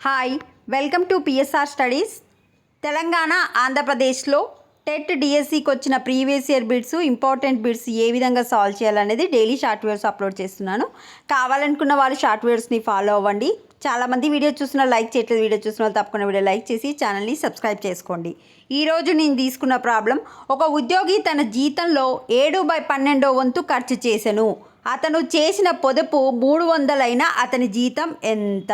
Hi, welcome to PSR studies. Telangana ఆంధ్రప్రదేశ్లో TET డిఎస్సికి వచ్చిన previous year bits, important bits ఏ విధంగా సాల్వ్ చేయాలనేది డైలీ షార్ట్ వీడియోస్ అప్లోడ్ చేస్తున్నాను. కావాలనుకున్న వాళ్ళు షార్ట్ వీడియోస్ని ఫాలో అవ్వండి. చాలామంది వీడియో చూసిన లైక్ చేయట్లేదు. వీడియో చూసిన వాళ్ళు తప్పకుండా వీడియో లైక్ చేసి ఛానల్ని సబ్స్క్రైబ్ చేసుకోండి. ఈరోజు నేను తీసుకున్న ప్రాబ్లం, ఒక ఉద్యోగి తన జీతంలో 7/12 వంతు ఖర్చు చేసెను. అతను చేసిన పొదుపు 300 అయినా అతని జీతం ఎంత?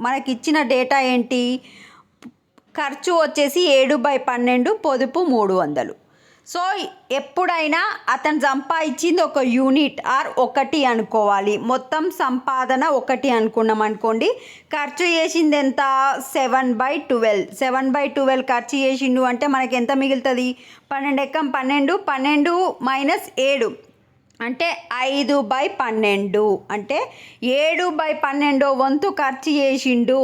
మనకిచ్చిన డేటా ఏంటి? ఖర్చు వచ్చేసి 7/12, పొదుపు 300. సో ఎప్పుడైనా అతను సంపాదించింది ఒక యూనిట్ ఆర్ ఒకటి అనుకోవాలి. మొత్తం సంపాదన ఒకటి అనుకున్నాం అనుకోండి. ఖర్చు చేసింది ఎంత? 7/12. 7/12 ఖర్చు చేసిండు అంటే మనకి ఎంత మిగులుతుంది? 12 ఎక్కం 12, 12 మైనస్ 7 అంటే 5/12. అంటే 7/12 వంతు ఖర్చు చేసిండు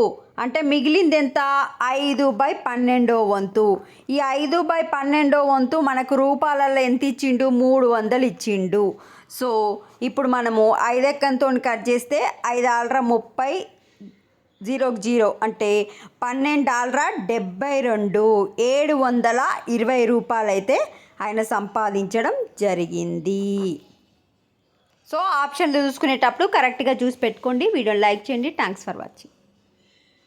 అంటే మిగిలింది ఎంత? 5/12 వంతు. ఈ 5/12 వంతు మనకు రూపాయలలో ఎంత ఇచ్చిండు? 300 ఇచ్చిండు. సో ఇప్పుడు మనము 5 ఎక్కంతో కట్ చేస్తే 5×30 0 అంటే 12×72 720 రూపాయలు అయితే ఆయన సంపాదించడం జరిగింది. సో ఆప్షన్లు చూసుకునేటప్పుడు కరెక్ట్గా చూసి పెట్టుకోండి. వీడియోని లైక్ చేయండి. Thanks for watching.